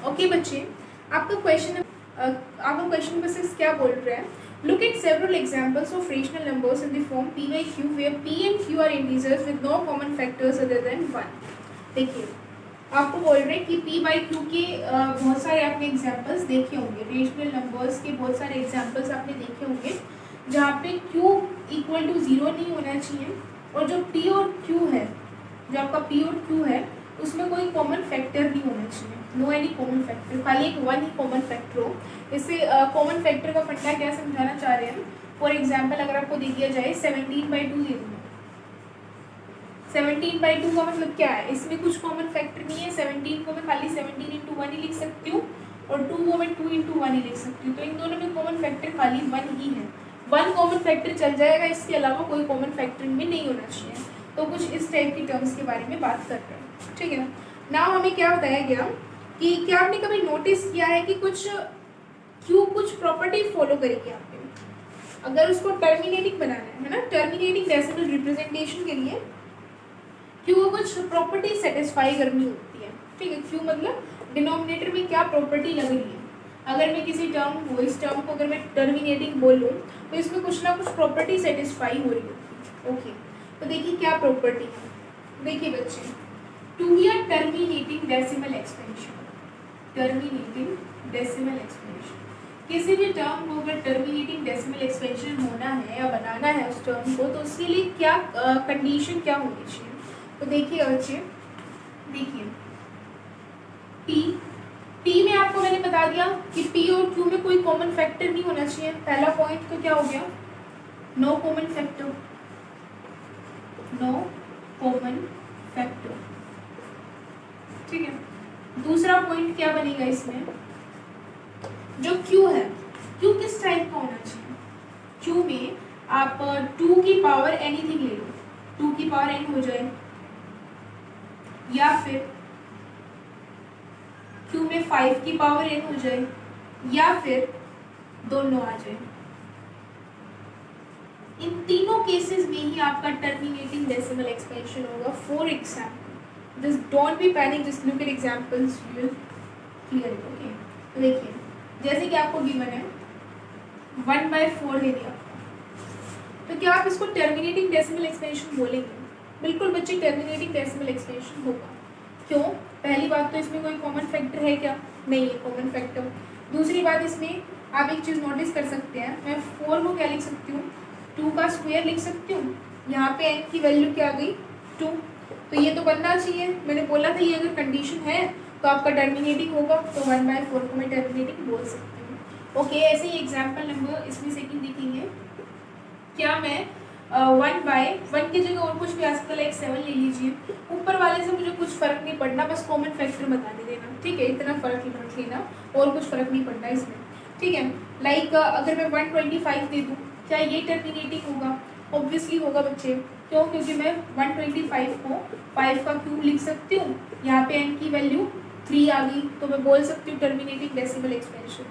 Okay बच्चे, आपका question number 6 क्या बोल रहा है? Look at several examples of rational numbers in the form p by q where p and q are integers with no common factors other than 1। देखिए, आपको बोल रहे हैं कि p by q के बहुत सारे आपने एग्जांपल्स देखे होंगे, रेशनल नंबर्स के बहुत सारे एग्जांपल्स आपने देखे होंगे जहाँ पे q इक्वल टू 0 नहीं होना चाहिए और जो p और q है, जो आपका p और q है उसमें कोई कॉमन फैक्टर नहीं होना चाहिए, नो एनी कॉमन फैक्टर, खाली एक वन ही कॉमन फैक्टर हो। इससे कॉमन फैक्टर का फंडा क्या समझाना चाह रहे हैं? फॉर एग्जांपल अगर आपको दे दिया जाए 17/2 दे दूँ, 17/2 का मतलब क्या है? इसमें कुछ कॉमन फैक्टर नहीं है। 17 को मैं खाली 17 × 1 ही लिख सकती हूँ और 2 को मैं 2 × 1 ही लिख सकती हूँ, तो इन दोनों में कॉमन फैक्टर खाली 1 ही है। 1 कॉमन फैक्टर चल जाएगा, इसके अलावा कोई कॉमन फैक्टर भी नहीं होना चाहिए। तो कुछ इस टाइप की टर्म्स के बारे में बात कर रहे हैं, ठीक है ना। नाउ हमें क्या बताया गया कि क्या आपने कभी नोटिस किया है कि कुछ क्यू कुछ प्रॉपर्टी फॉलो करेगी आपने, अगर उसको टर्मिनेटिंग बनाना है ना, टर्मिनेटिंग डेसिमल रिप्रेजेंटेशन के लिए क्यू को कुछ प्रॉपर्टी सेटिस्फाई करनी होती है, ठीक है। क्यू मतलब डिनोमिनेटर में क्या प्रॉपर्टी लग रही है। अगर मैं किसी टर्म को, इस टर्म को अगर मैं टर्मिनेटिंग बोलूँ तो इसमें कुछ ना कुछ प्रॉपर्टी सेटिस्फाई हो रही होती है, ओके। तो देखिए क्या प्रॉपर्टी है, देखिए बच्चे, टू या terminating decimal expansion, terminating decimal expansion, किसी भी टर्म को अगर टर्मिनेटिंग डेसिमल एक्सपेंशन होना है या बनाना है उस टर्म को, तो उसके लिए क्या कंडीशन क्या होनी चाहिए? तो देखिए बच्चे, देखिए P में आपको मैंने बता दिया कि P और Q में कोई कॉमन फैक्टर नहीं होना चाहिए। पहला पॉइंट तो क्या हो गया? No common factor, no common factor, ठीक है। दूसरा पॉइंट क्या बनेगा इसमें? जो Q है, Q किस टाइप का होना चाहिए? Q में आप 2 की पावर एनीथिंग ले लो, 2 की पावर n हो जाए, या फिर Q में 5 की पावर n हो जाए, या फिर दोनों आ जाए। इन तीनों केसेस में ही आपका टर्मिनेटिंग डेसिमल एक्सपेंशन होगा। For example, just don't be panic, just look at examples, you will clear it, okay. तो देखिए, जैसे कि आपको गिवन है 1/4 दे दिया, तो क्या आप इसको टर्मिनेटिंग डेसिमल एक्सपेंशन बोलेंगे? बिल्कुल बच्चे, टर्मिनेटिंग डेसिमल एक्सपेंशन होगा। क्यों? पहली बात तो इसमें कोई कॉमन फैक्टर है क्या? नहीं है कॉमन फैक्टर। दूसरी बात, इसमें आप एक चीज़ नोटिस कर सकते हैं, मैं 4 को क्या लिख सकती हूँ? 2 का स्क्वायर लिख सकती हूँ। यहाँ पे n की वैल्यू क्या आ गई? 2। तो ये तो बनना चाहिए, मैंने बोला था ये अगर कंडीशन है तो आपका टर्मिनेटिंग होगा, तो 1/4 को मैं टर्मिनेटिंग बोल सकती हूँ, ओके। ऐसे ही एग्जाम्पल नंबर इसमें सेकंड देखेंगे। क्या मैं 1/1 की जगह और कुछ भी आ सकता है, लाइक 7 ले लीजिए। ऊपर वाले से मुझे कुछ फर्क नहीं पड़ना, बस कॉमन फैक्टर बताने देना, ठीक है। इतना फर्क रख लेना और कुछ फर्क नहीं पड़ना इसमें, ठीक है। लाइक अगर मैं 125 दे दूँ, क्या ये टर्मिनेटिंग होगा? ऑब्वियसली होगा बच्चे। क्यों? क्योंकि मैं 125 को 5 का क्यूब लिख सकती हूँ, यहाँ पे n की वैल्यू 3 आ गई, तो मैं बोल सकती हूँ टर्मिनेटिंग डेसिमल एक्सपेंशन,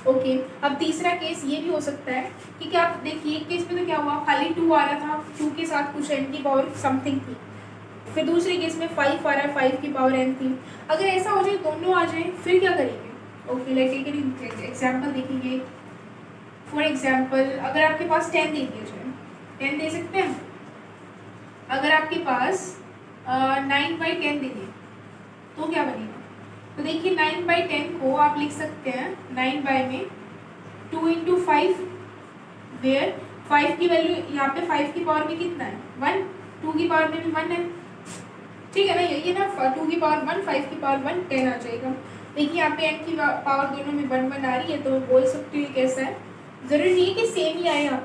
ओके। अब तीसरा केस ये भी हो सकता है कि क्या आप देखिए, एक केस में तो क्या हुआ, खाली 2 आ रहा था, 2 के साथ कुछ n की पावर समथिंग थी। फिर दूसरे केस में 5 आ रहा है, 5 की पावर n थी। अगर ऐसा हो जाए, दोनों आ जाए, फिर क्या करेंगे? ओके, लाइक एक एग्जाम्पल देखेंगे। फॉर एग्जाम्पल, अगर आपके पास 10 दे दिया जाए, 10 दे सकते हैं। अगर आपके पास 9/10 दे दिए तो क्या बनेगा? तो देखिए 9/10 को आप लिख सकते हैं 9 में 2 × 5, वेयर 5 की वैल्यू यहाँ पे 5 की पावर में कितना है? 1, 2 की पावर में भी 1 है, ठीक है ना। यही है ना, 2 की पावर 1, 5 की पावर 1, 10 आ जाएगा। देखिए यहाँ पे n की पावर दोनों में 1 आ रही है, तो बोल सकते हो ये कैसा है। जरूरी नहीं है कि सेम ही आए, यहाँ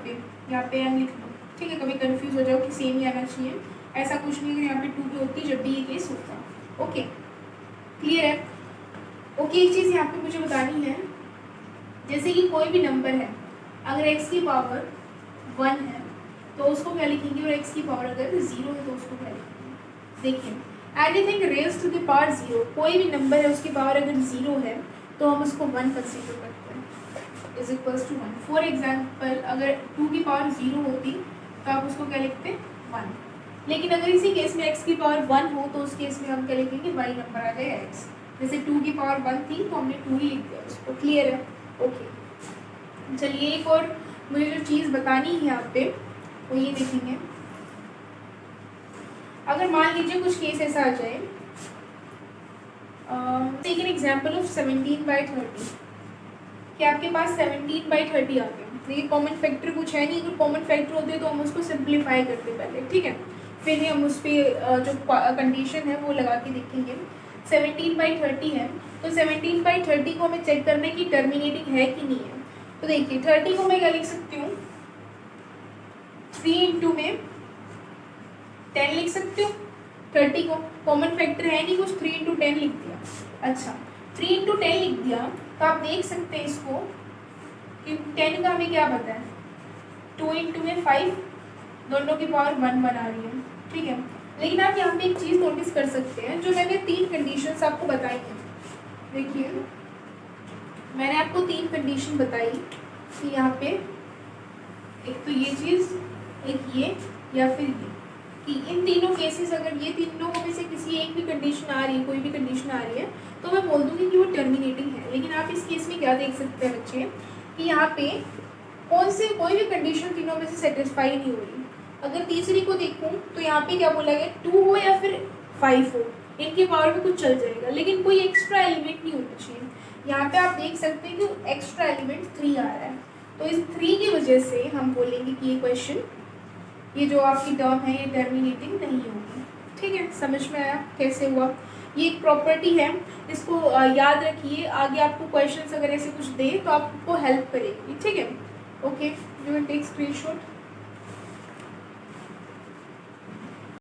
पे n लिख लो, ठीक है। कभी कंफ्यूज हो जाओ कि सेम ही आना चाहिए, ऐसा कुछ नहीं। अगर यहाँ पे 2 की होती जब भी ये केस होता, ओके, क्लियर है। ओके, एक चीज़ यहाँ पे मुझे बतानी है, जैसे कि कोई भी नंबर है, अगर x की पावर 1 है तो उसको क्या लिखेंगे, और x की पावर अगर 0 है तो उसको क्या लिखेंगे? देखिए, anything raised to the power 0, कोई भी नंबर है उसकी पावर अगर 0 है तो हम उसको 1 कंसीडर करते हैं, is equals to 1। For example, अगर 2 की पावर 0 होती तो आप उसको क्या लिखते? 1। लेकिन अगर इसी केस में x की पावर 1 हो तो उस केस में हम क्या लिखेंगे? y नंबर आ गया x, जैसे 2 की पावर 1 थी तो हमने 2 ही लिख दिया उसको। क्लियर है? ओके, चलिए एक और मुझे जो चीज़ बतानी है यहाँ पे वो ये देखेंगे। अगर मान लीजिए कुछ केस ऐसा आ जाए, टेक एन एग्जाम्पल ऑफ 17/30 कि आपके पास 17/30 आ गया। देखिए कॉमन फैक्टर कुछ है नहीं, अगर कॉमन फैक्टर होते तो हम उसको सिंप्लीफाई करते पहले, ठीक है, फिर ही हम उस पर जो कंडीशन है वो लगा के देखेंगे। 17/30 है तो 17/30 को हमें चेक करना है कि टर्मिनेटिंग है कि नहीं है। तो देखिए 30 को मैं क्या लिख सकती हूँ, 3 इंटू में 10 लिख सकती हूँ। 30 को कॉमन फैक्टर है नहीं कुछ, 3 इंटू 10 लिख दिया। अच्छा 3 इंटू 10 लिख दिया तो आप देख सकते हैं इसको कि 10 का हमें क्या पता है, 2 इंटू में 5, दोनों की पावर 1 बना रही है, ठीक है। लेकिन आप यहाँ पे एक चीज़ नोटिस कर सकते हैं, जो मैंने 3 कंडीशंस आपको बताई हैं। देखिए मैंने आपको 3 कंडीशन बताई कि यहाँ पे एक तो ये चीज़, एक ये, या फिर ये, कि इन तीनों केसेस अगर ये तीनों में से किसी एक भी कंडीशन आ रही है, कोई भी कंडीशन आ रही है, तो मैं बोल दूँगी कि वो टर्मिनेटिंग है। लेकिन आप इस केस में क्या देख सकते हैं बच्चे कि यहाँ पे कोई भी कंडीशन तीनों में से सेटिस्फाई नहीं हो रही। अगर तीसरी को देखूँ तो यहाँ पे क्या बोला गया, 2 हो या फिर 5 हो, इनके पावर में कुछ चल जाएगा, लेकिन कोई एक्स्ट्रा एलिमेंट नहीं होना चाहिए। यहाँ पे आप देख सकते हैं कि एक्स्ट्रा एलिमेंट 3 आ रहा है, तो इस 3 की वजह से हम बोलेंगे कि ये क्वेश्चन, ये जो आपकी टर्म है ये टर्मिनेटिंग नहीं होगी। ठीक है, समझ में आया कैसे हुआ? ये एक प्रॉपर्टी है, इसको याद रखिए, आगे आपको क्वेश्चंस अगर ऐसे कुछ दे तो आपको हेल्प करेगी। ठीक है, okay, you will take screenshot.